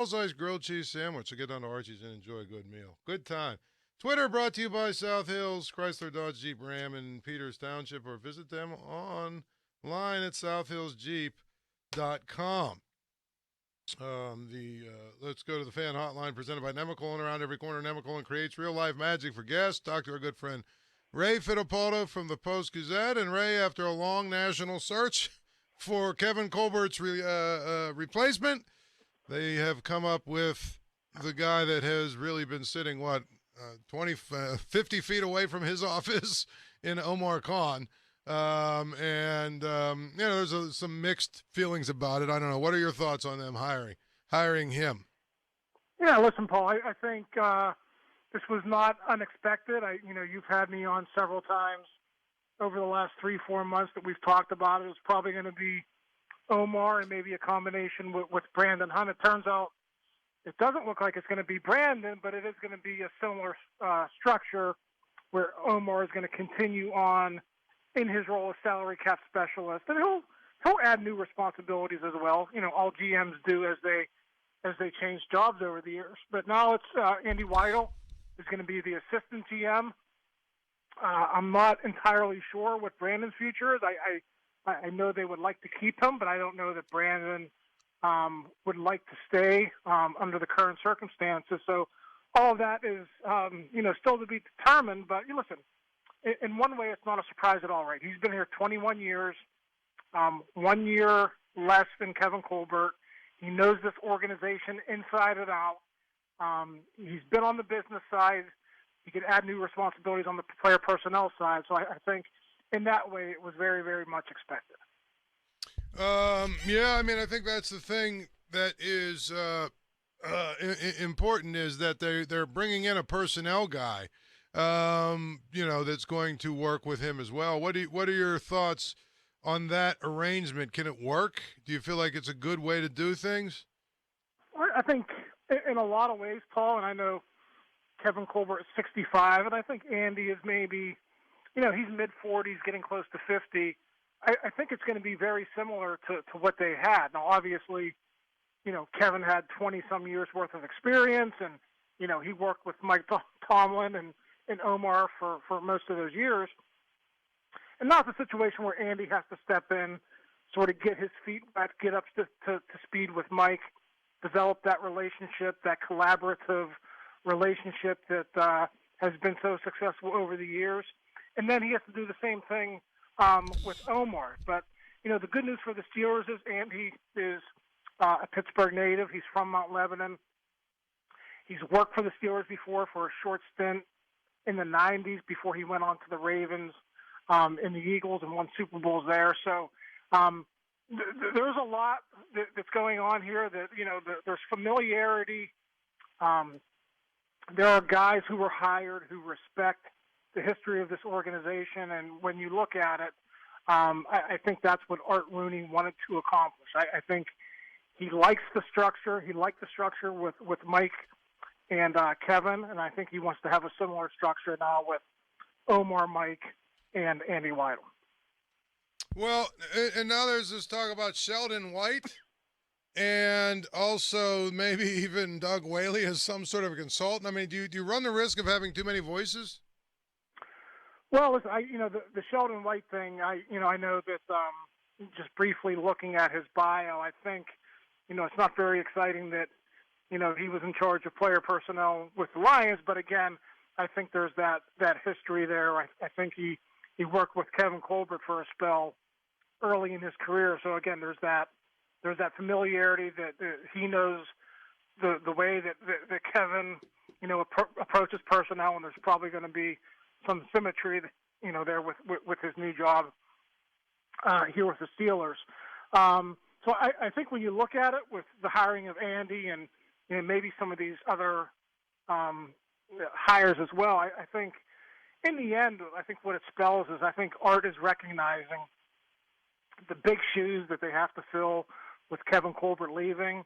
full-size grilled cheese sandwich. So get down to Archie's and enjoy a good meal. Good time. Twitter brought to you by South Hills, Chrysler Dodge Jeep Ram in Peters Township, or visit them online at southhillsjeep.com. Let's go to the fan hotline presented by Nemacolin. Around every corner, Nemacolin creates real life magic for guests. Talk to our good friend Ray Fittipaldo from the Post Gazette. And Ray, after a long national search for Kevin Colbert's replacement, they have come up with the guy that has really been sitting 50 feet away from his office in Omar Khan. There's some mixed feelings about it. I don't know. What are your thoughts on them hiring him? Yeah, listen, Paul, I think this was not unexpected. You've had me on several times over the last 3-4 months that we've talked about it. It's probably going to be Omar and maybe a combination with Brandon Hunt. It turns out it doesn't look like it's going to be Brandon, but it is going to be a similar structure where Omar is going to continue on in his role as salary cap specialist, and he'll add new responsibilities as well. All GMs do as they change jobs over the years. But now it's Andy Weidl is going to be the assistant GM. I'm not entirely sure what Brandon's future is. I know they would like to keep him, but I don't know that Brandon would like to stay under the current circumstances. So all of that is still to be determined. But listen, in one way, it's not a surprise at all, right? He's been here 21 years, 1 year less than Kevin Colbert. He knows this organization inside and out. He's been on the business side. He could add new responsibilities on the player personnel side. So I think in that way, it was very, very much expected. I think that's the thing that is important is that they're bringing in a personnel guy. That's going to work with him as well. What are your thoughts on that arrangement? Can it work? Do you feel like it's a good way to do things? I think in a lot of ways, Paul, and I know Kevin Colbert is 65, and I think Andy is maybe, he's mid-40s, getting close to 50. I think it's going to be very similar to what they had. Now, obviously, Kevin had 20-some years worth of experience, and, he worked with Mike Tomlin and Omar for most of those years. And now it's a situation where Andy has to step in, sort of get his feet wet, get up to speed with Mike, develop that relationship, that collaborative relationship that has been so successful over the years. And then he has to do the same thing with Omar. But, the good news for the Steelers is Andy is a Pittsburgh native. He's from Mount Lebanon. He's worked for the Steelers before for a short stint in the 90s before he went on to the Ravens in the Eagles and won Super Bowls there. So there's a lot that's going on here. That there's familiarity. There are guys who were hired who respect the history of this organization, and when you look at it, I think that's what Art Rooney wanted to accomplish. I think he likes the structure. He liked the structure with Mike and Kevin, and I think he wants to have a similar structure now with Omar, Mike, and Andy Weidl. Well, and now there's this talk about Sheldon White and also maybe even Doug Whaley as some sort of a consultant. I mean, do you run the risk of having too many voices? Well, listen, the Sheldon White thing, I know that just briefly looking at his bio, I think, it's not very exciting that, he was in charge of player personnel with the Lions, but again, I think there's that history there. I think he worked with Kevin Colbert for a spell early in his career. So again, there's that familiarity that he knows the way that Kevin, approaches personnel, and there's probably going to be some symmetry, there with his new job here with the Steelers. So I think when you look at it with the hiring of Andy and maybe some of these other hires as well, I think in the end, I think what it spells is I think Art is recognizing the big shoes that they have to fill with Kevin Colbert leaving,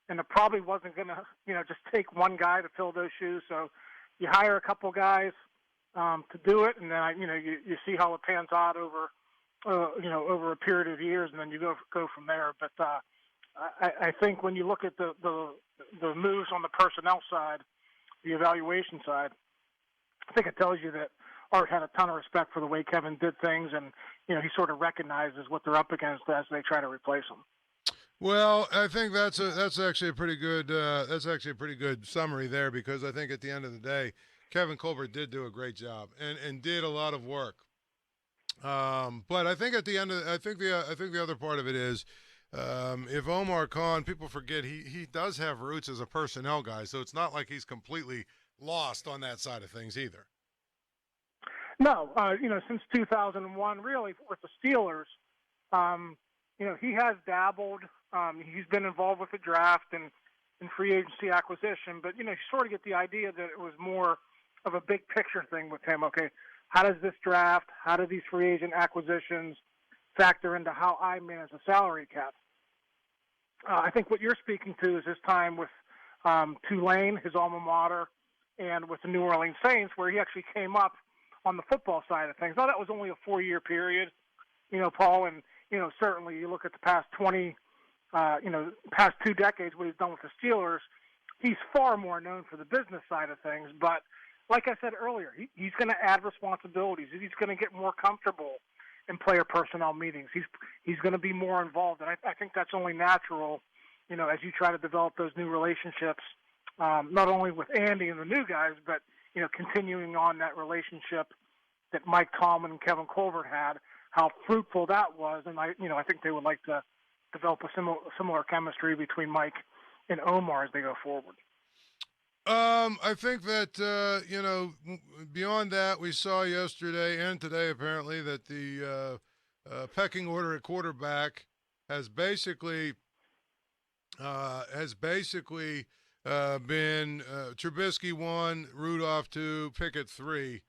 and it probably wasn't going to, just take one guy to fill those shoes. So you hire a couple guys to do it, and then you see how it pans out over over a period of years, and then you go from there. But I think when you look at the the moves on the personnel side, the evaluation side, I think it tells you that Art had a ton of respect for the way Kevin did things, and he sort of recognizes what they're up against as they try to replace him. Well, I think that's actually a pretty good summary there, because I think at the end of the day, Kevin Colbert did do a great job and did a lot of work. But I think at the end of I think the other part of it is, if Omar Khan, people forget he does have roots as a personnel guy, so it's not like he's completely lost on that side of things either. No, since 2001, really, with the Steelers, he has dabbled. He's been involved with the draft and free agency acquisition, but, you sort of get the idea that it was more of a big picture thing with him. Okay, how does this draft, how do these free agent acquisitions factor into how I manage the salary cap? I think what you're speaking to is his time with Tulane, his alma mater, and with the New Orleans Saints, where he actually came up on the football side of things. Now, that was only a 4-year period, Paul, and, certainly you look at the past past 2 decades, what he's done with the Steelers, he's far more known for the business side of things. But like I said earlier, he's going to add responsibilities. He's going to get more comfortable in player personnel meetings. He's going to be more involved, and I think that's only natural, as you try to develop those new relationships, not only with Andy and the new guys, but continuing on that relationship that Mike Tomlin and Kevin Colbert had, how fruitful that was, and I think they would like to develop a similar chemistry between Mike and Omar as they go forward. I think that beyond that, we saw yesterday and today apparently that the pecking order at quarterback has basically been Trubisky 1, Rudolph 2, Pickett 3.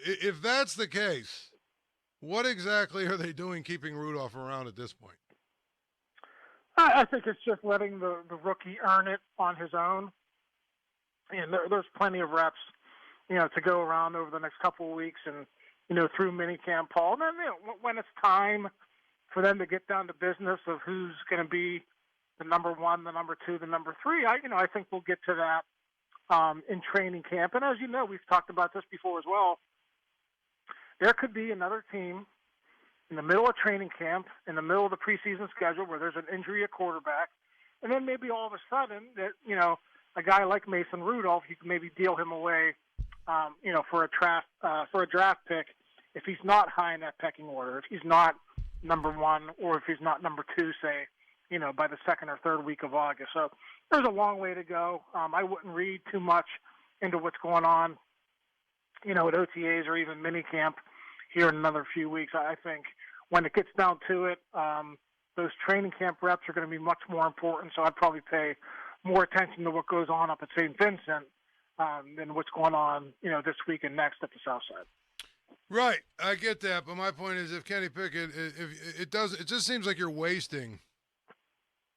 If that's the case, what exactly are they doing keeping Rudolph around at this point? I think it's just letting the rookie earn it on his own. And there's plenty of reps, to go around over the next couple of weeks and, through minicamp, Paul. And then, when it's time for them to get down to business of who's going to be the number 1, the number 2, the number 3, I think we'll get to that in training camp. And as you know, we've talked about this before as well. There could be another team in the middle of training camp, in the middle of the preseason schedule, where there's an injury at quarterback, and then maybe all of a sudden that, a guy like Mason Rudolph, you can maybe deal him away, for a draft pick if he's not high in that pecking order, if he's not number 1, or if he's not number 2, say, by the 2nd or 3rd week of August. So there's a long way to go. I wouldn't read too much into what's going on, at OTAs or even minicamp here in another few weeks. I think when it gets down to it, those training camp reps are going to be much more important. So I'd probably pay more attention to what goes on up at St. Vincent than what's going on, this week and next at the South Side. Right, I get that, but my point is, if Kenny Pickett, it just seems like you're wasting.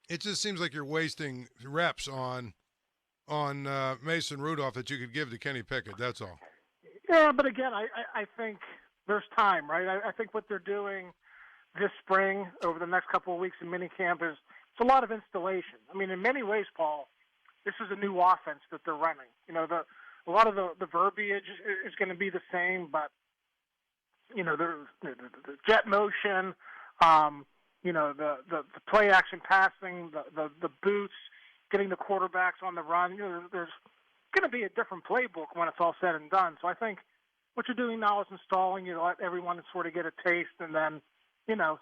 It just seems like you're wasting reps on Mason Rudolph that you could give to Kenny Pickett. That's all. Yeah, but again, I think there's time, right? I think what they're doing this spring over the next couple of weeks in minicamp is it's a lot of installation. I mean, in many ways, Paul, this is a new offense that they're running. A lot of the verbiage is going to be the same, but the jet motion, the play action passing, the boots, getting the quarterbacks on the run. There's going to be a different playbook when it's all said and done. So I think what you're doing now is installing. Let everyone sort of get a taste, and then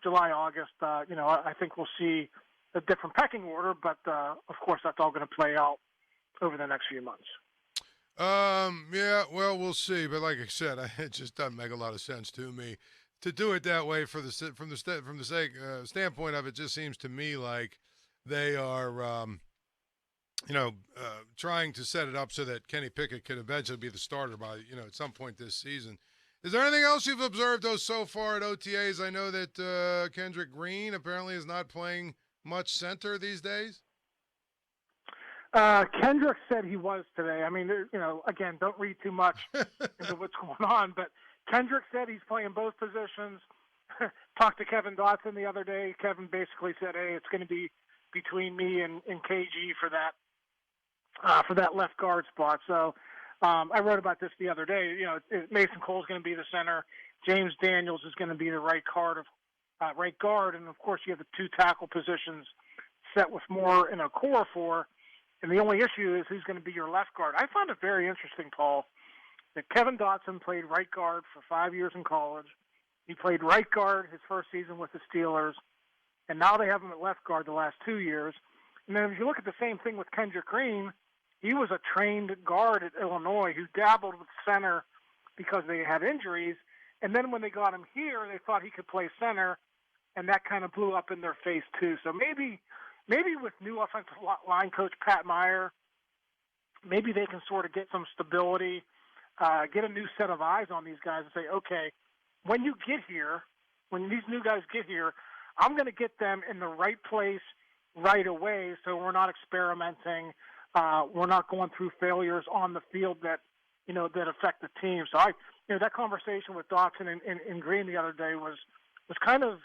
July, August. I think we'll see a different pecking order, but of course that's all going to play out over the next few months. Yeah, well, we'll see. But like I said, it just doesn't make a lot of sense to me to do it that way from the standpoint of it. Just seems to me like they are, trying to set it up so that Kenny Pickett could eventually be the starter by, at some point this season. Is there anything else you've observed so far at OTAs? I know that Kendrick Green apparently is not playing much center these days. Kendrick said he was today. I mean, again, don't read too much into what's going on, but Kendrick said he's playing both positions. Talked to Kevin Dotson the other day. Kevin basically said, hey, it's going to be between me and KG for that for that left guard spot. So I wrote about this the other day. You know, Mason Cole's going to be the center. James Daniels is going to be the right guard, and of course you have the two tackle positions set with Moore and Okoro for. And the only issue is who's going to be your left guard. I found it very interesting, Paul, that Kevin Dotson played right guard for 5 years in college. He played right guard his first season with the Steelers, and now they have him at left guard the last 2 years. And then if you look at the same thing with Kendrick Green, he was a trained guard at Illinois who dabbled with center because they had injuries. And then when they got him here, they thought he could play center, and that kind of blew up in their face too. So maybe with new offensive line coach Pat Meyer, maybe they can sort of get some stability, get a new set of eyes on these guys and say, okay, when you get here, when these new guys get here, I'm going to get them in the right place right away so we're not experimenting. We're not going through failures on the field that affect the team. So that conversation with Dotson and Green the other day was kind of,